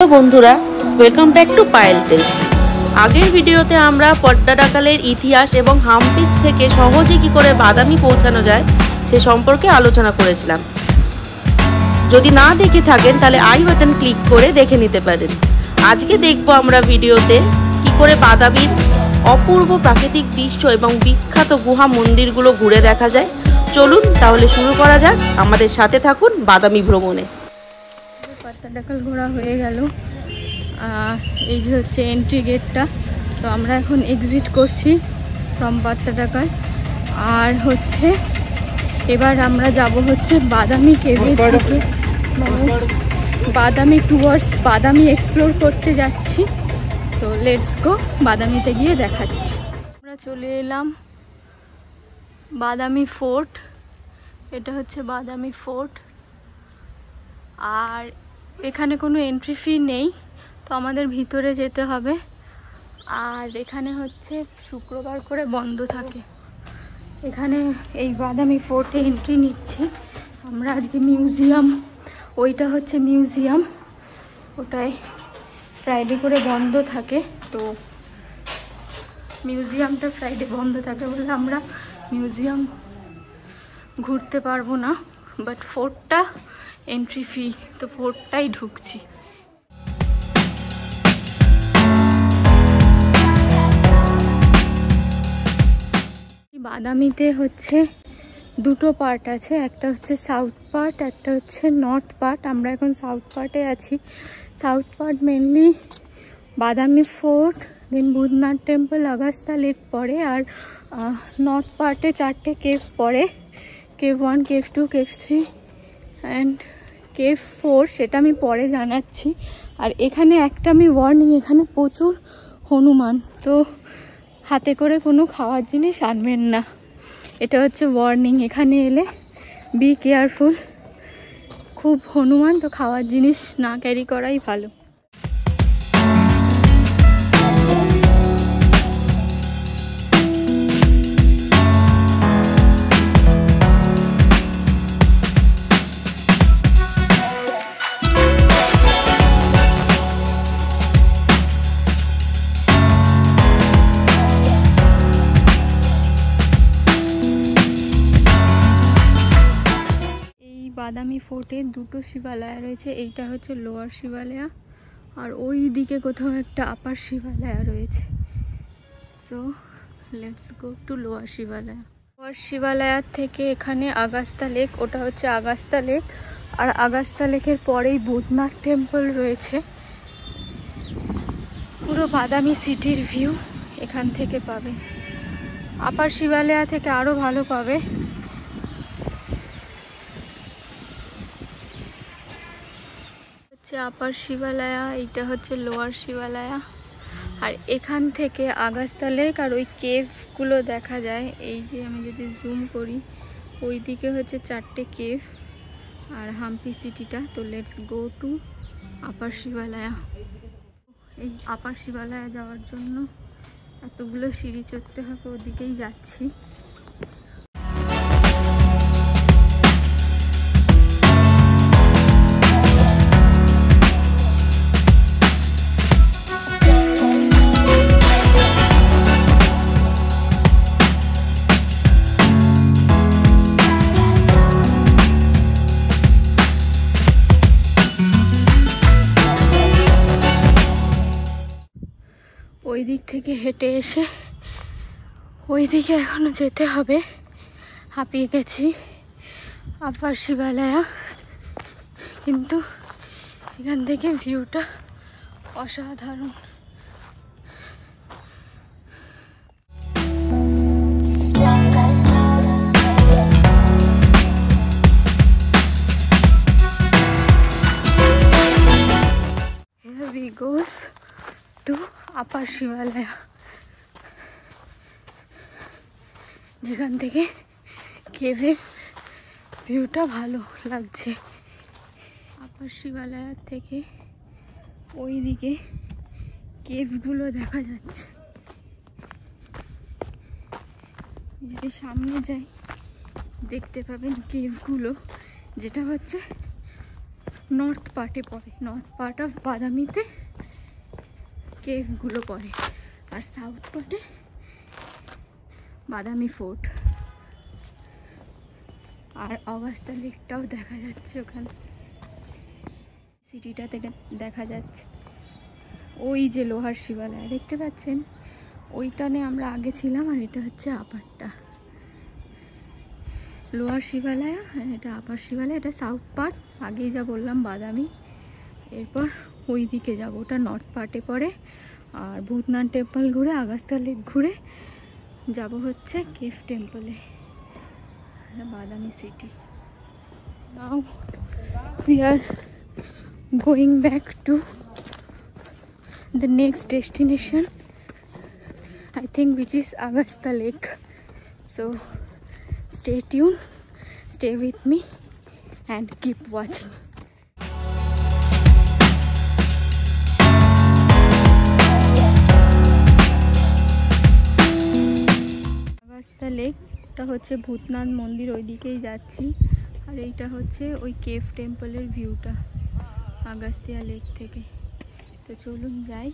Hello বন্ধুরা, welcome back to Payel tells. আগের ভিডিওতে আমরা পট্টাডাকালের ইতিহাস এবং হাম্পি থেকে সহজে কি করে বাদামি পৌঁছানো যায় সে সম্পর্কে আলোচনা করেছিলাম। যদি না দেখে থাকেন তাহলে আই বাটন ক্লিক করে দেখে নিতে পারেন। আজকে দেখব আমরা ভিডিওতে কি করে বাদামির অপূর্ব প্রাকৃতিক দৃশ্য এবং বিখ্যাত গুহা মন্দিরগুলো ঘুরে দেখা যায়। চলুন তাহলে শুরু করা যাক, আমাদের সাথে থাকুন বাদামি ভ্রমণে। পট্টাডাকাল ঘোরা হয়ে গেল, এই যে হচ্ছে এন্ট্রি গেটটা। তো আমরা এখন এক্সিট করছি ফ্রম পট্টাডাকাল। আর হচ্ছে এবার আমরা যাব হচ্ছে বাদামি কেভে, বাদামি টুয়ার্ডস বাদামি এক্সপ্লোর করতে যাচ্ছি। তো লেটস গো, বাদামিতে গিয়ে দেখাচ্ছি। আমরা চলে এলাম বাদামি ফোর্ট। এটা হচ্ছে বাদামি ফোর্ট। আর এখানে কোনো এন্ট্রি ফি নেই, তো আমাদের ভিতরে যেতে হবে। আর এখানে হচ্ছে শুক্রবার করে বন্ধ থাকে। এখানে এই বাদামি ফোর্টে এন্ট্রি নিচ্ছি আমরা আজকে। মিউজিয়াম, ওইটা হচ্ছে মিউজিয়াম, ওটাই ফ্রাইডে করে বন্ধ থাকে। তো মিউজিয়ামটা ফ্রাইডে বন্ধ থাকে বলে আমরা মিউজিয়াম ঘুরতে পারবো না, বাট ফোর্টটা এন্ট্রি ফি, তো ফোর্টটাই ঢুকছি। বাদামিতে হচ্ছে দুটো পার্ট আছে, একটা হচ্ছে সাউথ পার্ট, একটা হচ্ছে নর্থ পার্ট। আমরা এখন সাউথ পার্টে আছি। সাউথ পার্ট মেনলি বাদামি ফোর্ট, দেন বুধনাথ টেম্পল, আগাস্তা লেক পড়ে। আর নর্থ পার্টে 4টে কেভ পড়ে, cave 1, cave 2, cave 3 and cave 4, সেটা আমি পরে জানাচ্ছি। আর এখানে একটা আমি ওয়ার্নিং, এখানে প্রচুর হনুমান, তো হাতে করে কোনো খাওয়ার জিনিস আনবেন না, এটা হচ্ছে ওয়ার্নিং। এখানে এলে বি কেয়ারফুল, খুব হনুমান, তো খাওয়ার জিনিস না ক্যারি করাই ভালো। বাদামি ফোর্টে দুটো শিবালয়া রয়েছে, এইটা হচ্ছে লোয়ার শিবালয়া আর ওই দিকে কোথাও একটা আপার শিবালয়া রয়েছে। So let's go to lower Shivalaya. Lower শিবালয়ার থেকে এখানে আগাস্তা লেক, ওটা হচ্ছে আগাস্তা লেক। আর আগাস্তা লেকের পরেই বুধনাথ টেম্পল রয়েছে। পুরো বাদামি সিটির ভিউ এখান থেকে পাবে, আপার শিবালয়া থেকে আরও ভালো পাবে। আপার শিবালয়া, এইটা হচ্ছে লোয়ার শিবালয়া। আর এখান থেকে আগাস্তা লেক আর ওই কেভগুলো দেখা যায়। এই যে আমি যদি জুম করি, ওই দিকে হচ্ছে 4টে কেভ আর হাম্পি সিটিটা। তো লেটস গো টু আপার শিবালয়া। এই আপার শিবালয়া যাওয়ার জন্য এতগুলো সিঁড়ি চড়তে হবে, ওদিকেই যাচ্ছি। ওই দিক থেকে হেঁটে এসে ওই দিকে এখনো যেতে হবে, হাঁপিয়ে গেছি। আপার শিবালয়া, কিন্তু এখান থেকে ভিউটা অসাধারণ। Here we goes to আপার শিবালয়া, যেখান থেকে কেভের ভিউটা ভালো লাগছে। আপার শিবালয়ার থেকে ওই দিকে কেভগুলো দেখা যাচ্ছে। যদি সামনে যাই দেখতে পাবেন কেভগুলো, যেটা হচ্ছে নর্থ পার্টে পড়ে, নর্থ পার্ট অফ বাদামিতে কেভগুলো পড়ে, আর সাউথ পার্টে বাদামি ফোর্ট আর অগাস্টা লেকটাও দেখা যাচ্ছে ওখানে। সিটিটাতে দেখা যাচ্ছে ওই যে লোহার শিবালয় দেখতে পাচ্ছেন, ওইটানে আমরা আগে ছিলাম, আর এটা হচ্ছে আপারটা লোয়ার শিবালয়, আর এটা আপার শিবালয়। এটা সাউথ পার্ট, আগেই যা বললাম বাদামি। এরপর ওই দিকে যাব, ওটা নর্থ পার্টে পড়ে। আর ভূতনাথ টেম্পল ঘুরে আগাস্তা লেক ঘুরে যাব হচ্ছে কেভ টেম্পলে, বাদামি city. Now we are going back to the next destination, I think, which is Agastya Lake. So stay tuned, stay with me and keep watching. Agastya Lake টা হচ্ছে ভূতনাথ মন্দির, ওই দিকেই যাচ্ছি। আর এইটা হচ্ছে ওই কেভ টেম্পলের ভিউটা আগাস্তিয়া লেক থেকে। তো চলুন যাই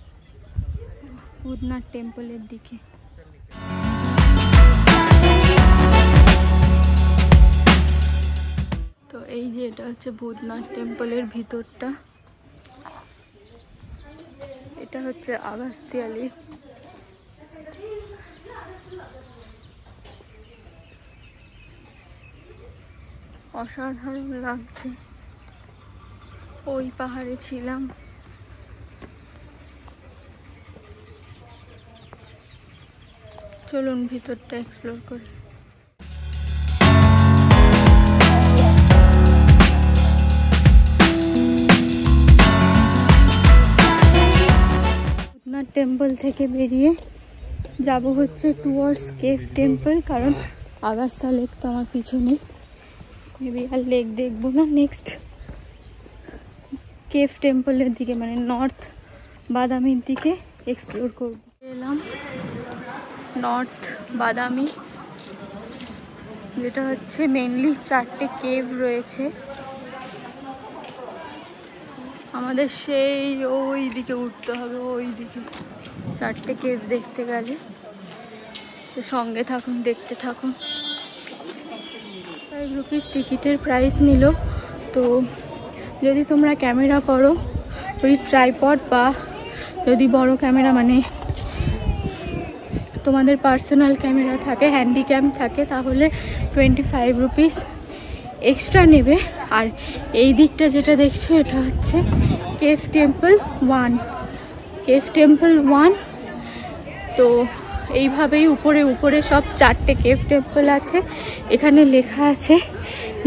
ভূতনাথ টেম্পলের দিকে। তো এই যে এটা হচ্ছে ভূতনাথ টেম্পলের ভিতরটা, এটা হচ্ছে আগাস্তিয়া লেক। অসাধারণ লাগছে, ওই পাহাড়ে ছিলাম। চলুন ভিতরটা এক্সপ্লোর করি। ভূতনাথ টেম্পল থেকে বেরিয়ে যাব হচ্ছে টুয়ার্ডস কেভ টেম্পল, কারণ আগাস্তা লেক তো আমার পিছনে, মেবি আর লেক দেখবো না। নেক্সট কেভ টেম্পলের দিকে, মানে নর্থ বাদামির দিকে এক্সপ্লোর করব। এলাম নর্থ বাদামি, যেটা হচ্ছে মেনলি 4টে কেভ রয়েছে। আমাদের সেই ওই দিকে উঠতে হবে, ওই দিকে 4টে কেভ দেখতে গেলে। তো সঙ্গে থাকুন, দেখতে থাকুন। 5 রুপিস টিকিটের প্রাইস নিল। তো যদি তোমরা ক্যামেরা করো ওই ট্রাইপড, বা যদি বড় ক্যামেরা মানে তোমাদের পার্সোনাল ক্যামেরা থাকে, হ্যান্ডিক্যাম থাকে, তাহলে 25 রুপিস এক্সট্রা নেবে। আর এই দিকটা যেটা দেখছো, এটা হচ্ছে কেভ টেম্পল 1, কেভ টেম্পল 1। তো এইভাবেই উপরে উপরে সব 4টে কেভ টেম্পল আছে। এখানে লেখা আছে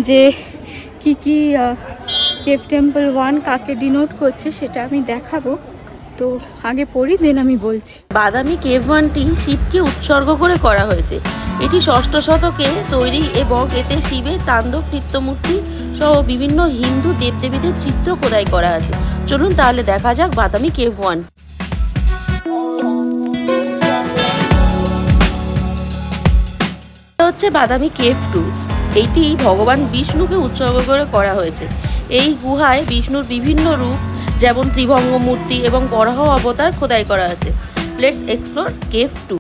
যে কি কি কেভ টেম্পল 1 কাকে ডিনোট করছে, সেটা আমি দেখাবো। তো আগে পড়ি, দেন আমি বলছি। বাদামি কেভ 1টি শিবকে উৎসর্গ করে করা হয়েছে। এটি 6ষ্ঠ শতকে তৈরি এবং এতে শিবের তাণ্ডব নৃত্যমূর্তি সহ বিভিন্ন হিন্দু দেবদেবীদের চিত্র খোদাই করা আছে। চলুন তাহলে দেখা যাক বাদামি কেভ 1। হচ্ছে বাদামি কেভ 2। এইটি ভগবান বিষ্ণুকে উৎসর্গ করে করা হয়েছে। এই গুহায় বিষ্ণুর বিভিন্ন রূপ, যেমন ত্রিভঙ্গ মূর্তি এবং বরাহ অবতার খোদাই করা আছে। Let's explore cave 2।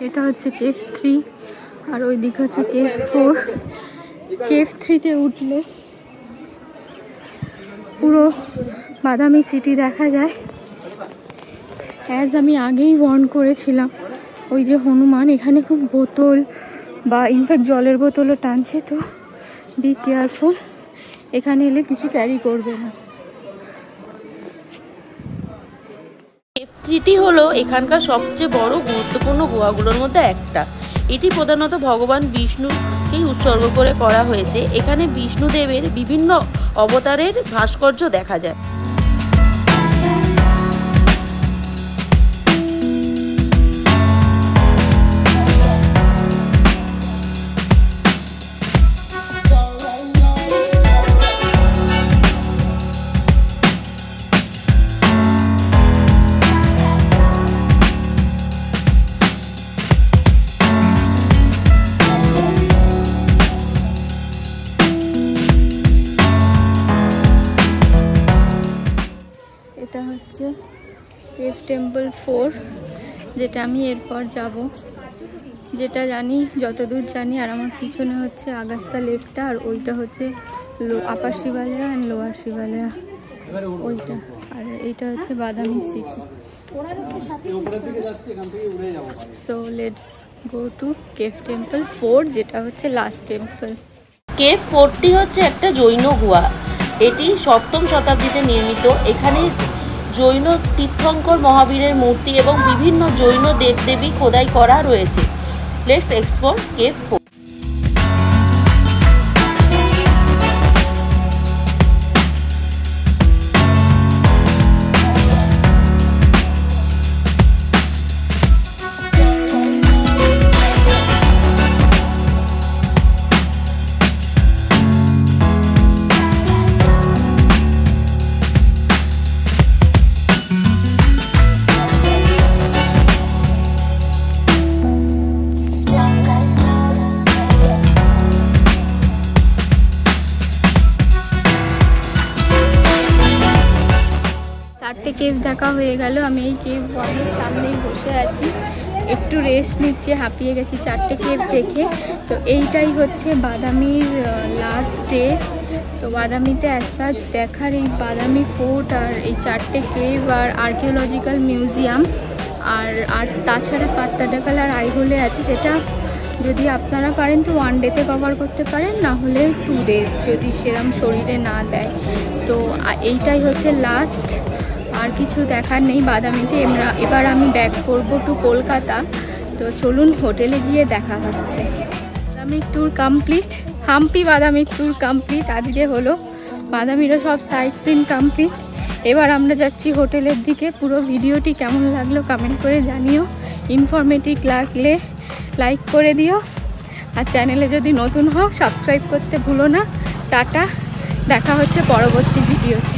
এটা হচ্ছে কেভ 3, আর ওই দিকে হচ্ছে কেভ 4। কেভ 3তে উঠলে পুরো বাদামি সিটি দেখা যায়। অ্যাজ আমি আগেই ওয়ার্ন করেছিলাম, ওই যে হনুমান এখানে খুব বোতল বা ইনফ্যাক্ট জলের বোতলও টানছে, তো বি কেয়ারফুল, এখানে এলে কিছু ক্যারি করবে না। কেভ 3টি হলো এখানকার সবচেয়ে বড় গুরুত্বপূর্ণ গুহাগুলোর মধ্যে একটা। এটি প্রধানত ভগবান বিষ্ণুকেই উৎসর্গ করে করা হয়েছে। এখানে বিষ্ণুদেবের বিভিন্ন অবতারের ভাস্কর্য দেখা যায়। টেম্পল 4, যেটা আমি এরপর যাব। যেটা জানি, যতদূর জানি, আর আমার পিছনে হচ্ছে আগাস্তা লেকটা, আর ওইটা হচ্ছে আপার শিবালয়া অ্যান্ড লোয়ার শিবালয়া ওইটা, আর এইটা হচ্ছে বাদামি city. So let's go two cave temple 4, যেটা হচ্ছে লাস্ট টেম্পল। কেভ 4টি হচ্ছে একটা জৈন গুহা। এটি 7ম শতাব্দীতে নির্মিত। এখানে জৈন তীর্থঙ্কর মহাবীরের মূর্তি এবং বিভিন্ন জৈন দেবদেবী খোদাই করা রয়েছে। Let's explore cave 4। চারটে কেভ দেখা হয়ে গেল। আমি এই কেভ 1-এর সামনেই বসে আছি, একটু রেস্ট নিচ্ছি, হাঁপিয়ে গেছি 4টে কেভ দেখে। তো এইটাই হচ্ছে বাদামির লাস্ট ডে। তো বাদামিতে অ্যাজ দেখার এই বাদামি ফোর্ট আর এই 4টে কেভ আর আর্কিওলজিক্যাল মিউজিয়াম, আর তাছাড়া পাত্তাডাকাল আর আইহোলে আছে, যেটা যদি আপনারা পারেন তো 1 ডেতে কভার করতে পারেন, না হলে 2 ডেজ যদি সেরম শরীরে না দেয়। তো এইটাই হচ্ছে লাস্ট, আর কিছু দেখার নেই বাদামিতে। এবার আমি ব্যাক করব টু কলকাতা। তো চলুন হোটেলে গিয়ে দেখা হচ্ছে। বাদামির ট্যুর কমপ্লিট, হাম্পি বাদামির ট্যুর কমপ্লিট। আজকে হলো বাদামিরও সব সাইট সিন কমপ্লিট। এবার আমরা যাচ্ছি হোটেলের দিকে। পুরো ভিডিওটি কেমন লাগলো কমেন্ট করে জানিও। ইনফরমেটিভ লাগলে লাইক করে দিও, আর চ্যানেলে যদি নতুন হও সাবস্ক্রাইব করতে ভুলো না। টাটা, দেখা হচ্ছে পরবর্তী ভিডিওতে।